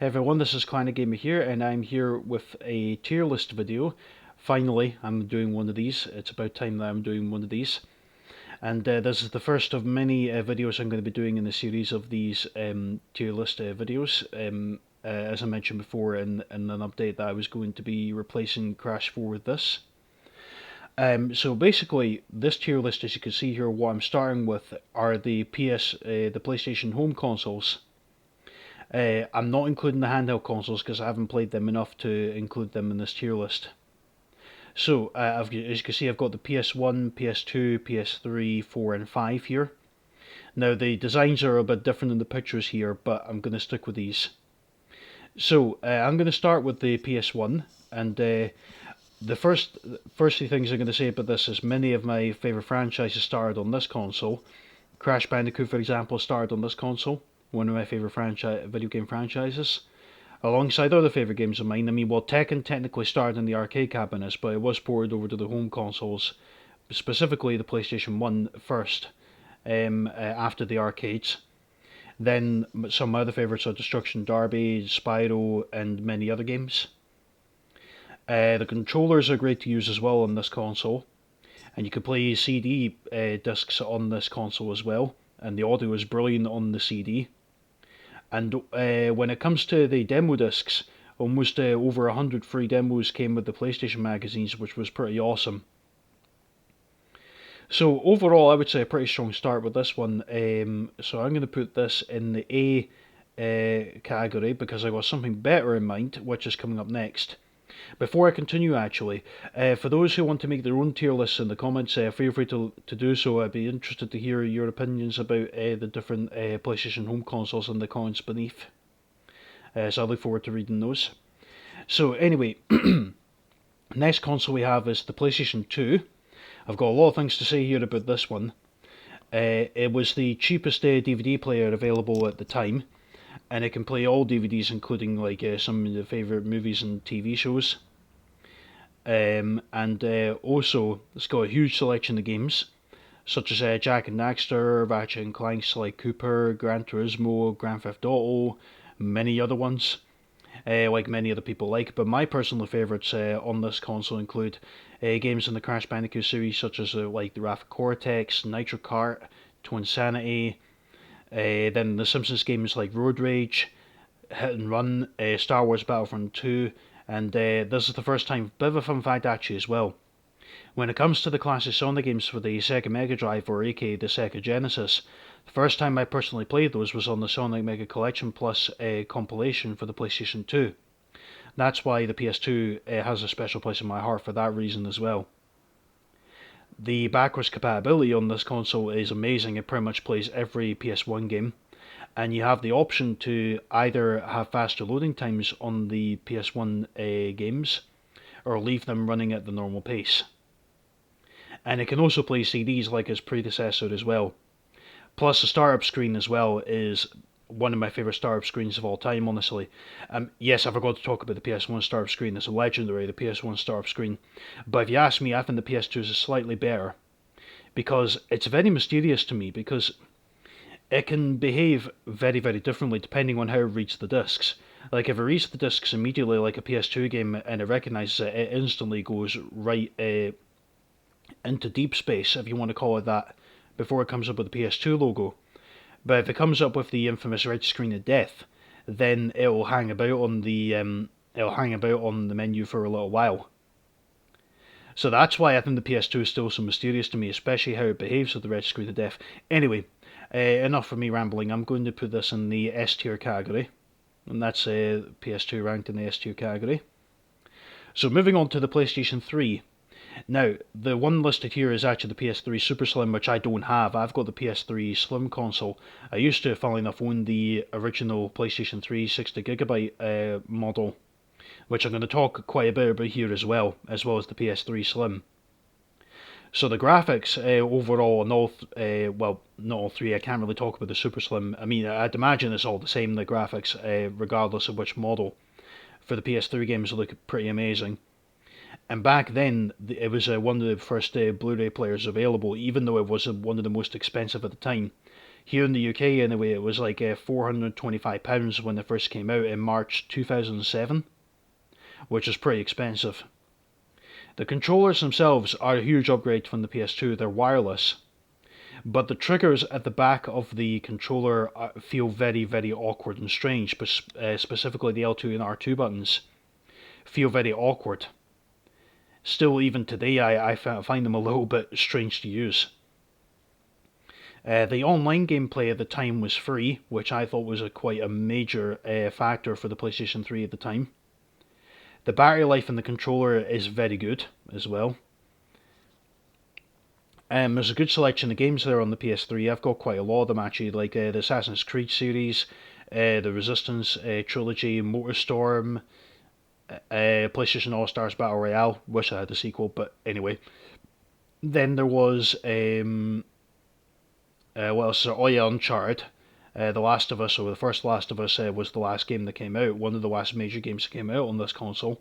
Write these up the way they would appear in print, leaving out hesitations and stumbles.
Hey everyone, this is Kleiner Gamer here, and I'm here with a tier list video. Finally, I'm doing one of these. It's about time that I'm doing one of these. And this is the first of many videos I'm going to be doing in the series of these tier list videos. As I mentioned before in an update, that I was going to be replacing Crash 4 with this. So basically, this tier list, as you can see here, what I'm starting with are the PlayStation home consoles. I'm not including the handheld consoles because I haven't played them enough to include them in this tier list. So, as you can see, I've got the PS1, PS2, PS3, 4 and 5 here. Now, the designs are a bit different in the pictures here, but I'm going to stick with these. So, I'm going to start with the PS1, and the first few things I'm going to say about this is many of my favourite franchises started on this console. Crash Bandicoot, for example, started on this console, one of my favourite video game franchises. Alongside other favourite games of mine, well, Tekken technically started in the arcade cabinets, but it was ported over to the home consoles, specifically the PlayStation 1 first, after the arcades. Then some other favourites are Destruction Derby, Spyro, and many other games. The controllers are great to use as well on this console, and you can play CD discs on this console as well, and the audio is brilliant on the CD. And when it comes to the demo discs, almost over 100 free demos came with the PlayStation magazines, which was pretty awesome. So overall, I would say a pretty strong start with this one. So I'm going to put this in the A category because I got something better in mind, which is coming up next. Before I continue, actually, for those who want to make their own tier lists in the comments, feel free to do so. I'd be interested to hear your opinions about the different PlayStation home consoles in the comments beneath. So I look forward to reading those. So anyway, next console we have is the PlayStation 2. I've got a lot of things to say here about this one. It was the cheapest DVD player available at the time, and it can play all DVDs, including like some of the favourite movies and TV shows. And also, it's got a huge selection of games, such as Jak and Daxter, Ratchet and Clank, Sly Cooper, Gran Turismo, Grand Theft Auto, many other ones, like many other people like. But my personal favourites on this console include games in the Crash Bandicoot series, such as like the Wrath of Cortex, Nitro Kart, Twinsanity. Then the Simpsons games like Road Rage, Hit and Run, Star Wars Battlefront 2, and this is the first time, bit of a fun fact actually as well. When it comes to the classic Sonic games for the Sega Mega Drive, or aka the Sega Genesis, the first time I personally played those was on the Sonic Mega Collection Plus compilation for the PlayStation 2. That's why the PS2 has a special place in my heart for that reason as well. The backwards compatibility on this console is amazing. It pretty much plays every PS1 game, and you have the option to either have faster loading times on the PS1 games, or leave them running at the normal pace. And it can also play CDs like its predecessor as well. Plus the startup screen as well is one of my favourite startup screens of all time, honestly. Yes, I forgot to talk about the PS1 startup screen. It's legendary, the PS1 startup screen. But if you ask me, I think the PS2 is slightly better, because it's very mysterious to me, because it can behave very, very differently depending on how it reads the discs. Like if it reads the discs immediately like a PS2 game and it recognises it, it instantly goes right into deep space, if you want to call it that, before it comes up with the PS2 logo. But if it comes up with the infamous red screen of death, then it'll hang about on the menu for a little while. So that's why I think the PS2 is still so mysterious to me, especially how it behaves with the red screen of death. Anyway, enough for me rambling. I'm going to put this in the S tier category, and that's PS2 ranked in the S tier category. So moving on to the PlayStation 3. Now, the one listed here is actually the PS3 Super Slim, which I don't have. I've got the PS3 Slim console. I used to, funnily enough, own the original PlayStation 3 60GB model, which I'm going to talk quite a bit about here as well as the PS3 Slim. So the graphics overall on all, well, not all three, I can't really talk about the Super Slim. I mean, I'd imagine it's all the same, the graphics, regardless of which model. For the PS3 games, they look pretty amazing. And back then, it was one of the first Blu-ray players available, even though it was one of the most expensive at the time. Here in the UK, anyway, it was like £425 when it first came out in March 2007, which is pretty expensive. The controllers themselves are a huge upgrade from the PS2. They're wireless, but the triggers at the back of the controller feel very, very awkward and strange. Specifically, the L2 and R2 buttons feel very awkward. Still, even today, I find them a little bit strange to use. The online gameplay at the time was free, which I thought was quite a major factor for the PlayStation 3 at the time. The battery life in the controller is very good as well. There's a good selection of games there on the PS3. I've got quite a lot of them actually, like the Assassin's Creed series, the Resistance trilogy, MotorStorm, PlayStation All Stars Battle Royale. Wish I had the sequel, but anyway. Then there was what else? Oh yeah, Uncharted. The Last of Us, or the first Last of Us, was the last game that came out. One of the last major games that came out on this console.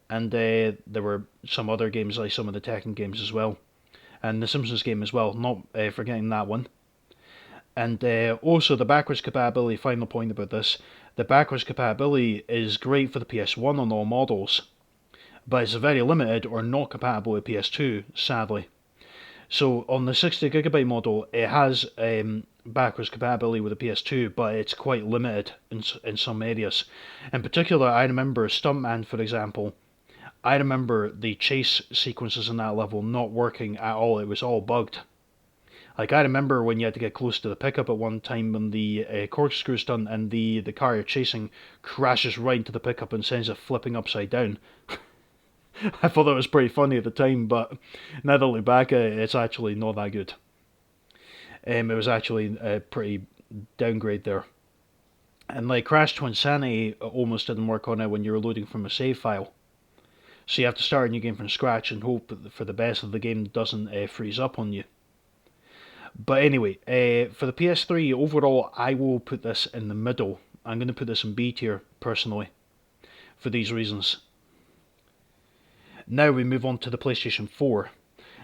And there were some other games, like some of the Tekken games as well. And the Simpsons game as well, not forgetting that one. And also the backwards compatibility, final point about this, the backwards compatibility is great for the PS1 on all models, but it's very limited or not compatible with PS2, sadly. So on the 60GB model, it has backwards compatibility with the PS2, but it's quite limited in some areas. In particular, I remember Stuntman, for example. I remember the chase sequences in that level not working at all. It was all bugged. Like, I remember when you had to get close to the pickup at one time when the corkscrew stunt and the car you're chasing crashes right into the pickup and sends it flipping upside down. I thought that was pretty funny at the time, but now that I look back at it, it's actually not that good. It was actually a pretty downgrade there. And like Crash Twinsanity almost didn't work on it when you were loading from a save file. So you have to start a new game from scratch and hope for the best that the game doesn't freeze up on you. But anyway, for the PS3, overall, I will put this in the middle. I'm going to put this in B tier, personally, for these reasons. Now we move on to the PlayStation 4.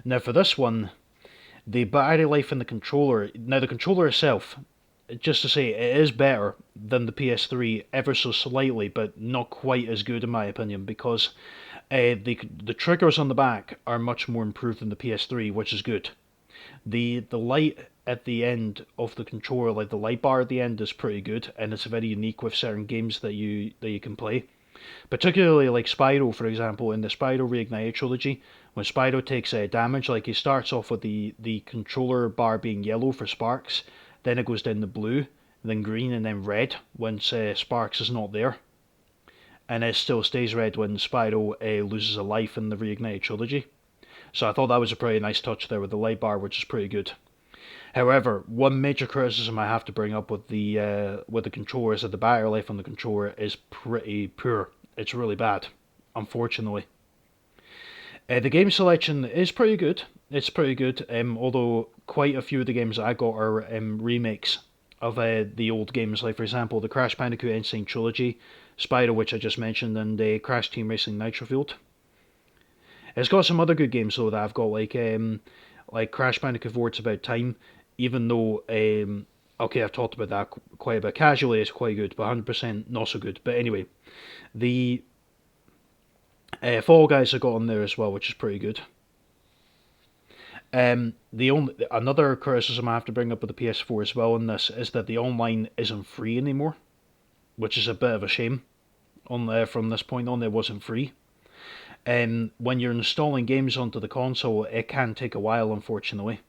Now for this one, the battery life in the controller, now the controller itself, just to say, it is better than the PS3 ever so slightly, but not quite as good in my opinion, because the triggers on the back are much more improved than the PS3, which is good. The light at the end of the controller, like the light bar at the end, is pretty good, and it's very unique with certain games that you can play. Particularly like Spyro, for example, in the Spyro Reignited trilogy, when Spyro takes damage, like he starts off with the controller bar being yellow for Sparks, then it goes down to blue, then green, and then red when Sparks is not there. And it still stays red when Spyro loses a life in the Reignited trilogy. So I thought that was a pretty nice touch there with the light bar, which is pretty good. However, one major criticism I have to bring up with the controller is that the battery life on the controller is pretty poor. It's really bad, unfortunately. The game selection is pretty good. It's pretty good, although quite a few of the games I got are remakes of the old games, like for example the Crash Bandicoot N. Sane Trilogy, Spyro, which I just mentioned, and Crash Team Racing Nitrofield. It's got some other good games though that I've got, like Crash Bandicoot 4 It's About Time, even though, okay, I've talked about that quite a bit. Casually it's quite good, but 100% not so good. But anyway, the Fall Guys I got on there as well, which is pretty good. Another criticism I have to bring up with the PS4 as well in this is that the online isn't free anymore, which is a bit of a shame. From this point on, it wasn't free. When you're installing games onto the console, it can take a while, unfortunately.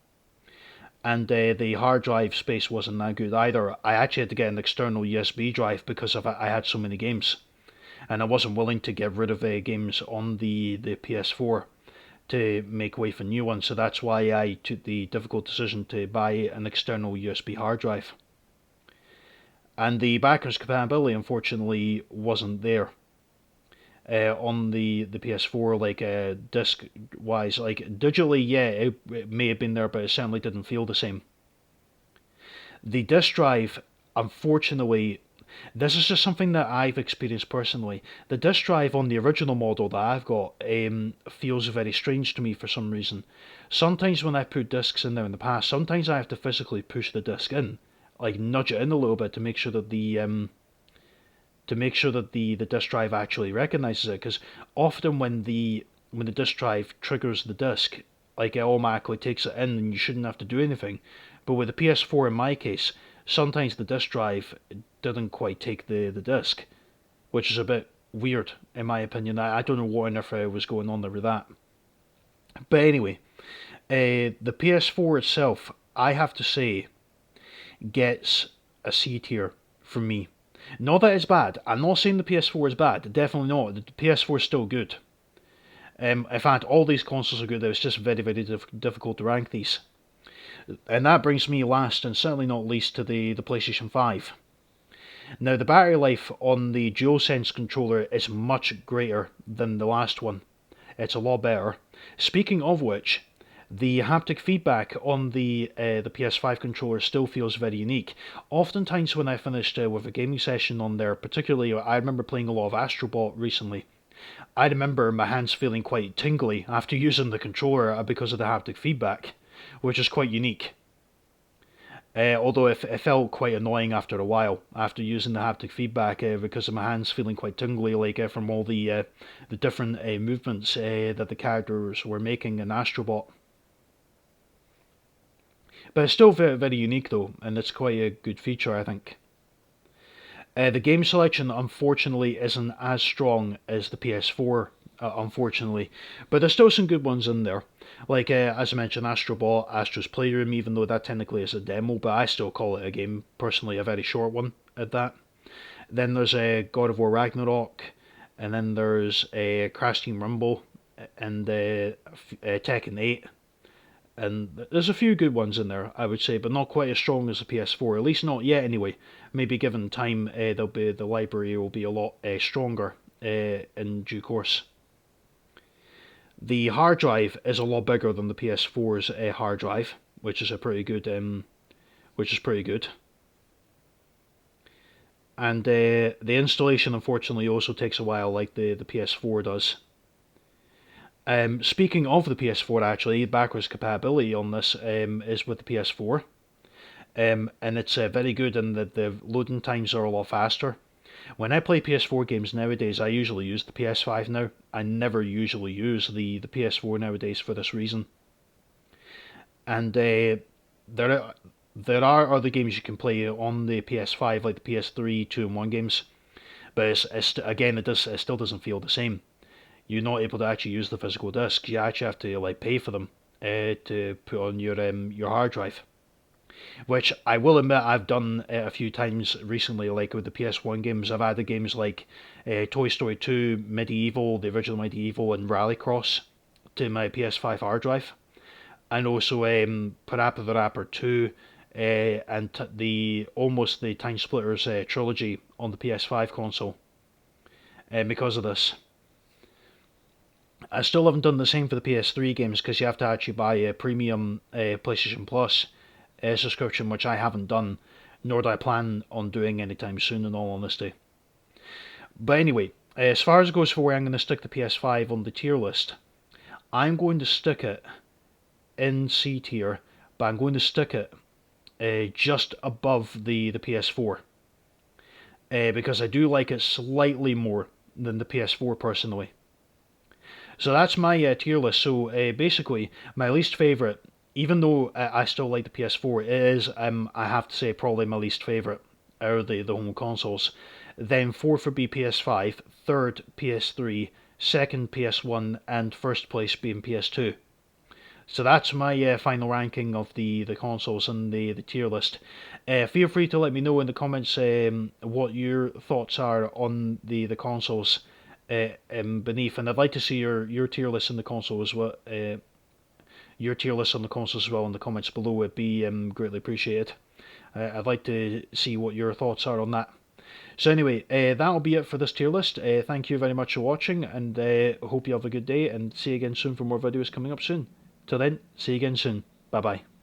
And the hard drive space wasn't that good either. I actually had to get an external USB drive because I had so many games. And I wasn't willing to get rid of games on the PS4 to make way for new ones. So that's why I took the difficult decision to buy an external USB hard drive. And the backwards compatibility, unfortunately, wasn't there. On the PS4, like disc wise, like digitally, yeah, it may have been there, but it certainly didn't feel the same. The disc drive, unfortunately, This is just something that I've experienced personally. The disk drive on the original model that I've got feels very strange to me for some reason. Sometimes when I put discs in there in the past, sometimes I have to physically push the disc in, like nudge it in a little bit to make sure that the disk drive actually recognizes it. Because often when the disk drive triggers the disc, like it automatically takes it in, and you shouldn't have to do anything. But with the PS4 in my case, sometimes the disk drive didn't quite take the disc, which is a bit weird in my opinion. I don't know what on earth was going on there with that. But anyway, the PS4 itself, I have to say, gets a C tier from me. Not that it's bad. I'm not saying the PS4 is bad. Definitely not. The PS4 is still good. In fact, all these consoles are good. It's just very, very difficult to rank these. And that brings me last, and certainly not least, to the PlayStation 5. Now, the battery life on the DualSense controller is much greater than the last one. It's a lot better. Speaking of which, the haptic feedback on the PS5 controller still feels very unique. Oftentimes when I finished with a gaming session on there, particularly I remember playing a lot of Astrobot recently, I remember my hands feeling quite tingly after using the controller because of the haptic feedback, which is quite unique. Although it felt quite annoying after a while, after using the haptic feedback, because of my hands feeling quite tingly, like from all the different movements that the characters were making in Astrobot. But it's still very, very unique though, and it's quite a good feature, I think. The game selection, unfortunately, isn't as strong as the PS4, unfortunately, but there's still some good ones in there. Like, as I mentioned, Astrobot, Astro's Playroom, even though that technically is a demo, but I still call it a game, personally, a very short one at that. Then there's God of War Ragnarok, and then there's Crash Team Rumble, and Tekken 8. And there's a few good ones in there, I would say, but not quite as strong as the PS4. At least not yet, anyway. Maybe given time, the library will be a lot stronger in due course. The hard drive is a lot bigger than the PS4's hard drive, which is a pretty good, which is pretty good. And the installation, unfortunately, also takes a while, like the PS4 does. Speaking of the PS4, actually, backwards compatibility on this is with the PS4, and it's very good, and the loading times are a lot faster. When I play PS4 games nowadays, I usually use the PS5 now. I never usually use the PS4 nowadays for this reason. And there are other games you can play on the PS5, like the PS3 2-in-1 games, but again, it still doesn't feel the same. You're not able to actually use the physical discs. You actually have to like pay for them to put on your hard drive. Which I will admit I've done a few times recently, like with the PS1 games. I've added games like Toy Story 2, Medieval, the original Medieval, and Rallycross to my PS5 hard drive, and also Parappa the Rapper 2 and the Time Splitters trilogy on the PS5 console. Because of this. I still haven't done the same for the PS3 games because you have to actually buy a premium PlayStation Plus subscription, which I haven't done, nor do I plan on doing anytime soon, in all honesty. But anyway, as far as it goes for where I'm going to stick the PS5 on the tier list, I'm going to stick it in C tier, but I'm going to stick it just above the PS4 because I do like it slightly more than the PS4 personally. So that's my tier list. So basically, my least favourite, even though I still like the PS4, it is, I have to say, probably my least favourite out of the home consoles. Then fourth would be PS5, third PS3, second PS1, and first place being PS2. So that's my final ranking of the consoles and the tier list. Feel free to let me know in the comments what your thoughts are on the consoles beneath, and I'd like to see your tier list in the console as well. Your tier list on the consoles as well in the comments below. It'd be greatly appreciated. I'd like to see what your thoughts are on that. So anyway, that'll be it for this tier list. Thank you very much for watching, and hope you have a good day, and see you again soon for more videos coming up soon. Till then, see you again soon. Bye bye.